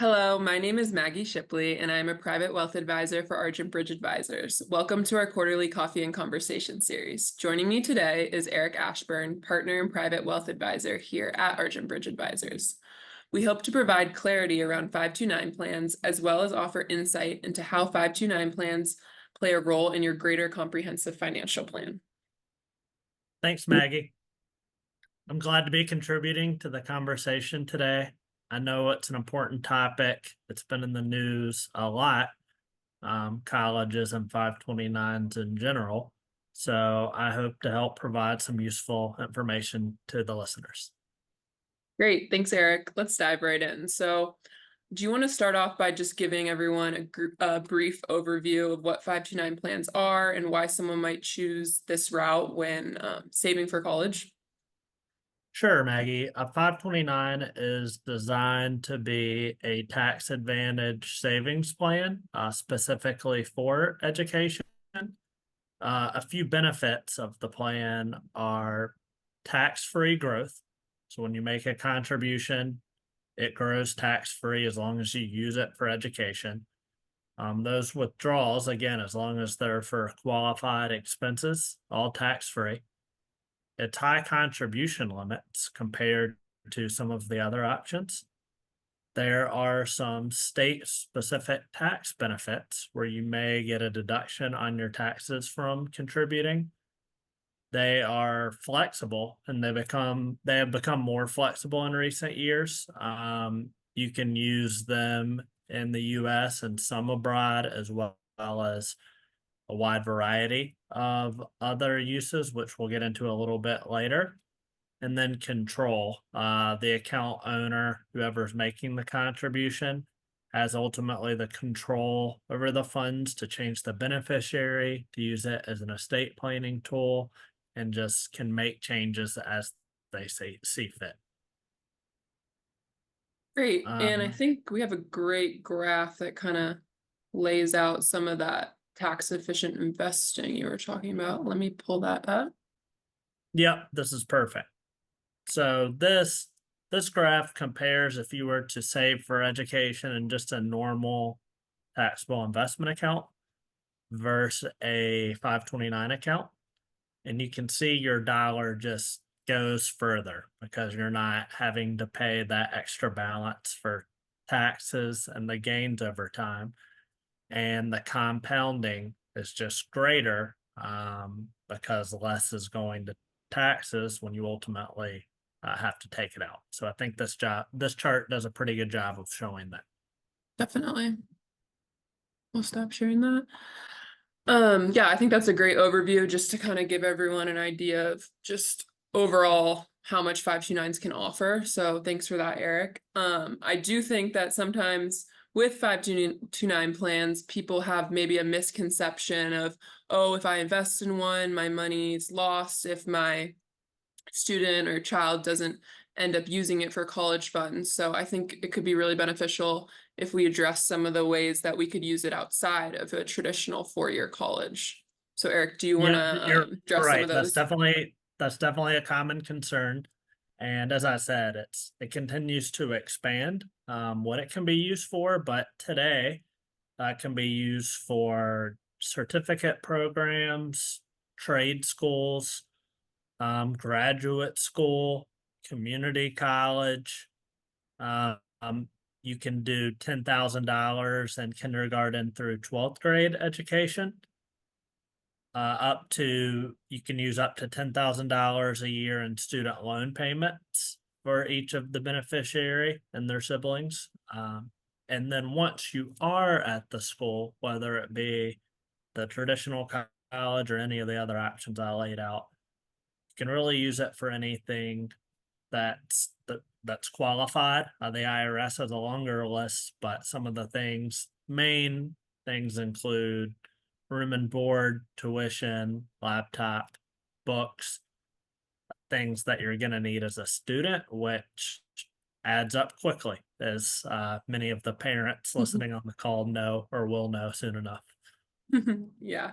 Hello, my name is Maggie Shipley, and I'm a private wealth advisor for Argent Bridge Advisors. Welcome to our quarterly coffee and conversation series. Joining me today is Eric Ashburn, partner and private wealth advisor here at Argent Bridge Advisors. We hope to provide clarity around 529 plans, as well as offer insight into how 529 plans play a role in your greater comprehensive financial plan. Thanks, Maggie. I'm glad to be contributing to the conversation today. I know it's an important topic. It's been in the news a lot, colleges and 529's in general. So I hope to help provide some useful information to the listeners. Great, thanks, Eric. Let's dive right in. So, do you want to start off by just giving everyone a brief overview of what 529 plans are and why someone might choose this route when saving for college? Sure, Maggie. A 529 is designed to be a tax advantage savings plan, specifically for education. A few benefits of the plan are tax-free growth. So when you make a contribution, it grows tax-free as long as you use it for education. Those withdrawals, again, as long as they're for qualified expenses, all tax-free. It's high contribution limits compared to some of the other options. There are some state-specific tax benefits where you may get a deduction on your taxes from contributing. They are flexible and they have become more flexible in recent years. You can use them in the US and some abroad, as well as a wide variety of other uses, which we'll get into a little bit later. And then control. The account owner, whoever's making the contribution, has ultimately the control over the funds to change the beneficiary, to use it as an estate planning tool, and just can make changes as they see fit. Great. And I Um, think we have a great graph that kind of lays out some of that tax efficient investing you were talking about. Let me pull that up. yep, this is perfect. So this graph compares if you were to save for education in just a normal taxable investment account versus a 529 account. And you can see your dollar just goes further because you're not having to pay that extra balance for taxes and the gains over time. And the compounding is just greater because less is going to taxes when you ultimately have to take it out. So I think this chart does a pretty good job of showing that. Definitely. We'll stop sharing that. Yeah, I think that's a great overview just to kind of give everyone an idea of just overall how much 529s can offer. So thanks for that, Eric. I do think that sometimes with 529 plans, people have maybe a misconception of, oh, if I invest in one, my money's lost if my student or child doesn't end up using it for college funds. So I think it could be really beneficial if we address some of the ways that we could use it outside of a traditional four-year college. So Eric, do you want Yeah, to you're address some right. of That's those? definitely a common concern. And as I said, it continues to expand what it can be used for, but today it can be used for certificate programs, trade schools, graduate school, community college. Um, you can do $10,000 in kindergarten through 12th grade education. You can use up to $10,000 a year in student loan payments for each of the beneficiary and their siblings. And then once you are at the school, whether it be the traditional college or any of the other options I laid out, you can really use it for anything that's qualified. The IRS has a longer list, but some of the main things include room and board, tuition, laptop, books, things that you're going to need as a student, which adds up quickly, as many of the parents listening on the call know or will know soon enough. Yeah,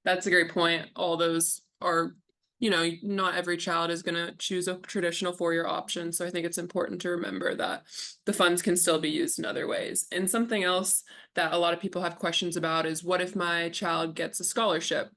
that's a great point. All those are you know, not every child is going to choose a traditional four-year option. So I think it's important to remember that the funds can still be used in other ways. And something else that a lot of people have questions about is, what if my child gets a scholarship?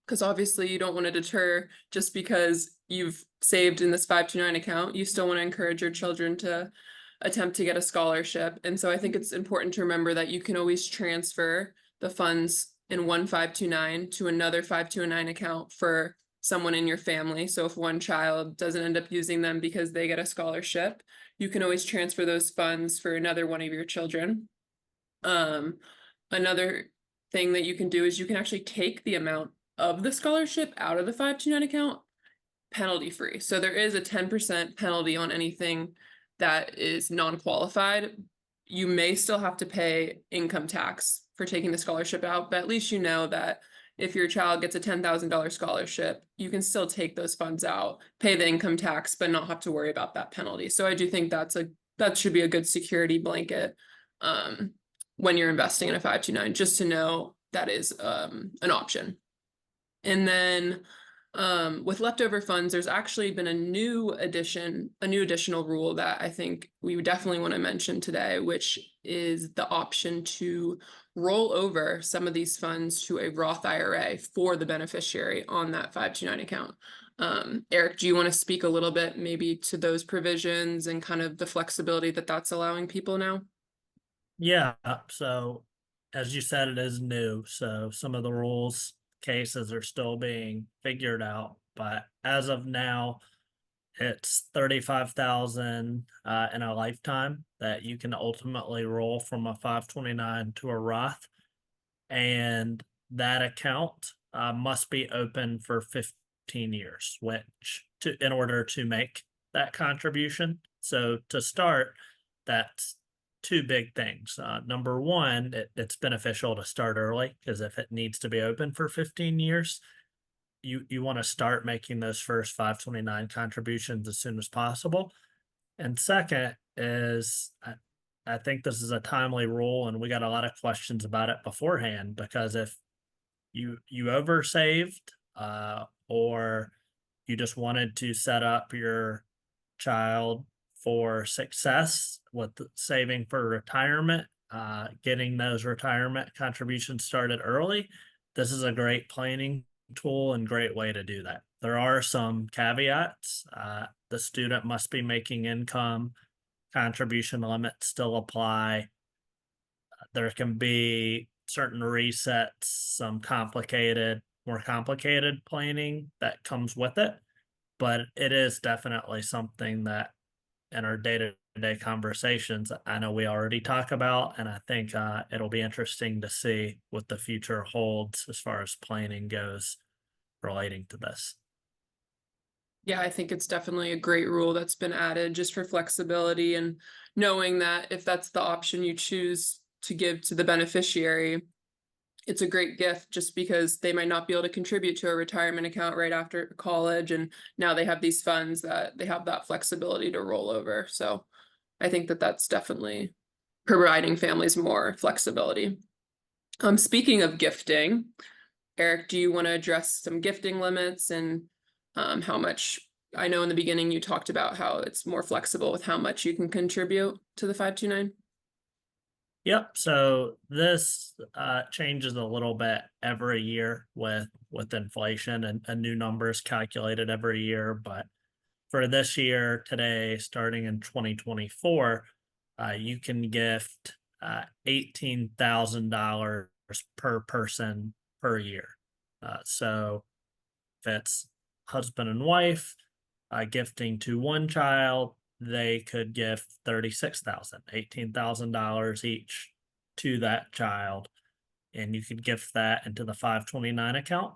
Because obviously you don't want to deter just because you've saved in this 529 account. You still want to encourage your children to attempt to get a scholarship. And so I think it's important to remember that you can always transfer the funds in one 529 to another 529 account for someone in your family. So if one child doesn't end up using them because they get a scholarship, you can always transfer those funds for another one of your children. Another thing that you can do is you can actually take the amount of the scholarship out of the 529 account penalty free. So there is a 10% penalty on anything that is non-qualified. You may still have to pay income tax for taking the scholarship out, but at least you know that if your child gets a $10,000 scholarship, you can still take those funds out, pay the income tax, but not have to worry about that penalty. So I do think that should be a good security blanket when you're investing in a 529, just to know that is an option. And then with leftover funds, there's actually been a new additional rule that I think we would definitely want to mention today, which is the option to roll over some of these funds to a Roth IRA for the beneficiary on that 529 account. Eric, do you want to speak a little bit maybe to those provisions and kind of the flexibility that that's allowing people now? Yeah, so as you said, it is new, so some of the rules cases are still being figured out, but as of now, it's 35,000 in a lifetime that you can ultimately roll from a 529 to a Roth, and that account must be open for 15 years, which in order to make that contribution. So to start, that's two big things. Number one, it's beneficial to start early, because if it needs to be open for 15 years, you want to start making those first 529 contributions as soon as possible. And second is, I think this is a timely rule, and we got a lot of questions about it beforehand, because if you oversaved, or you just wanted to set up your child for success with saving for retirement, getting those retirement contributions started early, this is a great planning tool and great way to do that. There are some caveats. The student must be making income. Contribution limits still apply. There can be certain resets, some more complicated planning that comes with it, but it is definitely something that in our day-to-day conversations, I know we already talk about, and I think it'll be interesting to see what the future holds as far as planning goes relating to this. Yeah, I think it's definitely a great rule that's been added just for flexibility and knowing that if that's the option you choose to give to the beneficiary, it's a great gift just because they might not be able to contribute to a retirement account right after college. And now they have these funds that they have that flexibility to roll over. So I think that that's definitely providing families more flexibility. Speaking of gifting, Eric, do you want to address some gifting limits and how much? I know in the beginning you talked about how it's more flexible with how much you can contribute to the 529. Yep. So this changes a little bit every year with inflation, and new numbers calculated every year. But for this year, today, starting in 2024, you can gift $18,000 per person per year. So if it's husband and wife gifting to one child, they could give $18,000 each to that child, and you could gift that into the 529 account.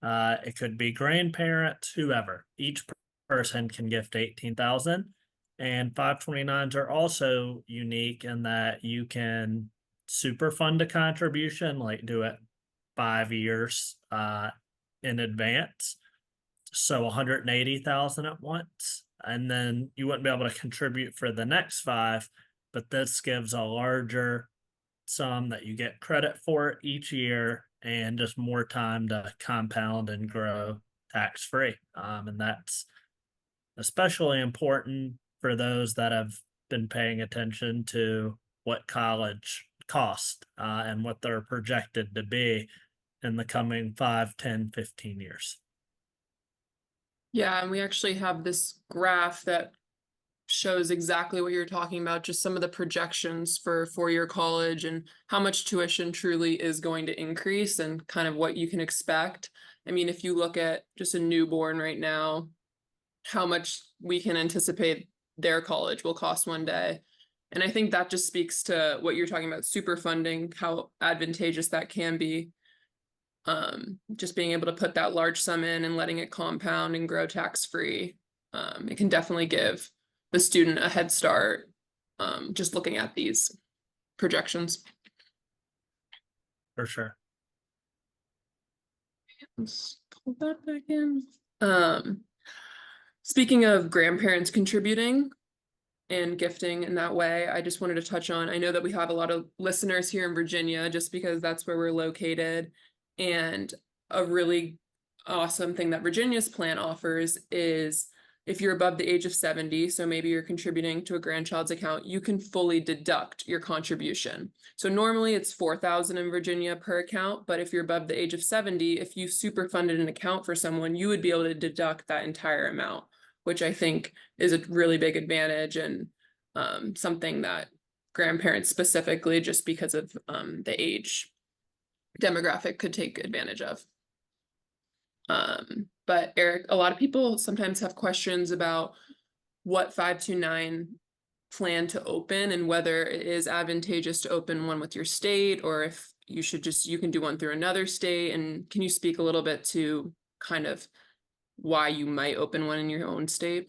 It could be grandparents, whoever. Each person can gift 18,000, and 529s are also unique in that you can super fund a contribution, like do it 5 years in advance, so 180,000 at once, and then you wouldn't be able to contribute for the next 5, but this gives a larger sum that you get credit for each year, and just more time to compound and grow tax-free. And that's especially important for those that have been paying attention to what college cost and what they're projected to be in the coming 5, 10, 15 years. Yeah, and we actually have this graph that shows exactly what you're talking about, just some of the projections for four-year college and how much tuition truly is going to increase and kind of what you can expect. I mean, if you look at just a newborn right now, how much we can anticipate their college will cost one day. And I think that just speaks to what you're talking about, super funding, how advantageous that can be. Just being able to put that large sum in and letting it compound and grow tax-free. It can definitely give the student a head start, just looking at these projections. For sure. Let's pull that back in. Speaking of grandparents contributing and gifting in that way, I just wanted to touch on, I know that we have a lot of listeners here in Virginia, just because that's where we're located. And a really awesome thing that Virginia's plan offers is if you're above the age of 70, so maybe you're contributing to a grandchild's account, you can fully deduct your contribution. So normally it's $4,000 in Virginia per account, but if you're above the age of 70, if you super funded an account for someone, you would be able to deduct that entire amount, which I think is a really big advantage and something that grandparents specifically, just because of the age demographic, could take advantage of. But Eric, a lot of people sometimes have questions about what 529 plan to open and whether it is advantageous to open one with your state, or if you should just, you can do one through another state. And can you speak a little bit to kind of why you might open one in your own state?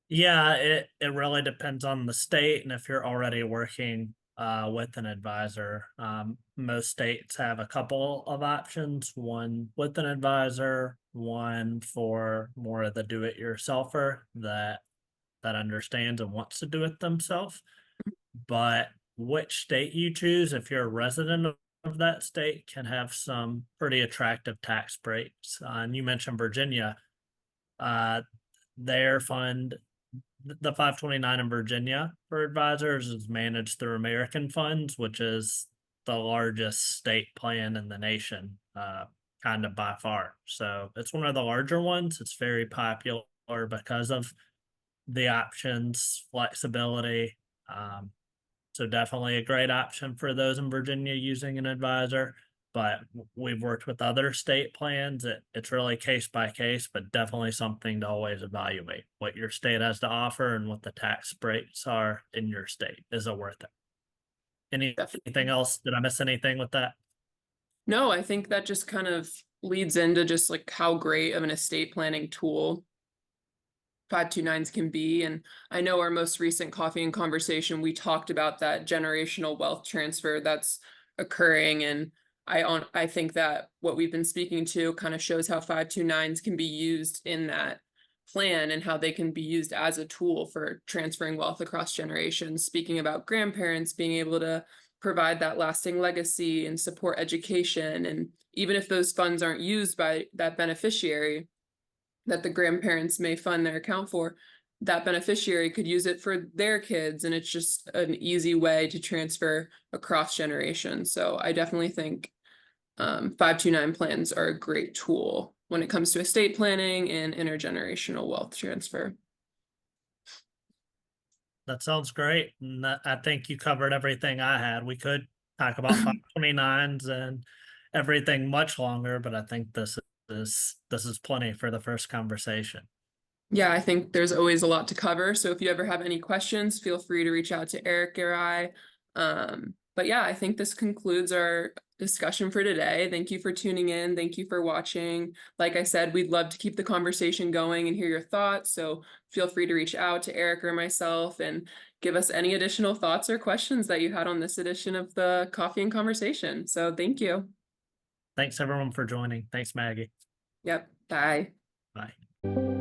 Yeah, it really depends on the state and if you're already working with an advisor. Most states have a couple of options, one with an advisor, one for more of the do-it-yourselfer that understands and wants to do it themselves. But which state you choose, if you're a resident of that state, can have some pretty attractive tax breaks. And you mentioned Virginia. Their fund, the 529 in Virginia for advisors, is managed through American Funds, which is the largest state plan in the nation, kind of by far. So it's one of the larger ones. It's very popular because of the options, flexibility. So definitely a great option for those in Virginia using an advisor. But we've worked with other state plans. It's really case by case, but definitely something to always evaluate what your state has to offer and what the tax breaks are in your state. Is it worth it? Anything else? Did I miss anything with that? No, I think that just kind of leads into just like how great of an estate planning tool 529s can be. And I know our most recent coffee and conversation, we talked about that generational wealth transfer that's occurring. And I think that what we've been speaking to kind of shows how 529s can be used in that plan and how they can be used as a tool for transferring wealth across generations. Speaking about grandparents being able to provide that lasting legacy and support education. And even if those funds aren't used by that beneficiary that the grandparents may fund their account for, that beneficiary could use it for their kids. And it's just an easy way to transfer across generations. So I definitely think 529 plans are a great tool when it comes to estate planning and intergenerational wealth transfer. That sounds great. And I think you covered everything I had. We could talk about 529s and everything much longer, but I think this is plenty for the first conversation. Yeah, I think there's always a lot to cover. So if you ever have any questions, feel free to reach out to Eric or I. But yeah, I think this concludes our discussion for today. Thank you for tuning in. Thank you for watching. Like I said, we'd love to keep the conversation going and hear your thoughts. So feel free to reach out to Eric or myself and give us any additional thoughts or questions that you had on this edition of the Coffee and Conversation. So thank you. Thanks everyone for joining. Thanks, Maggie. Yep. Bye. Bye.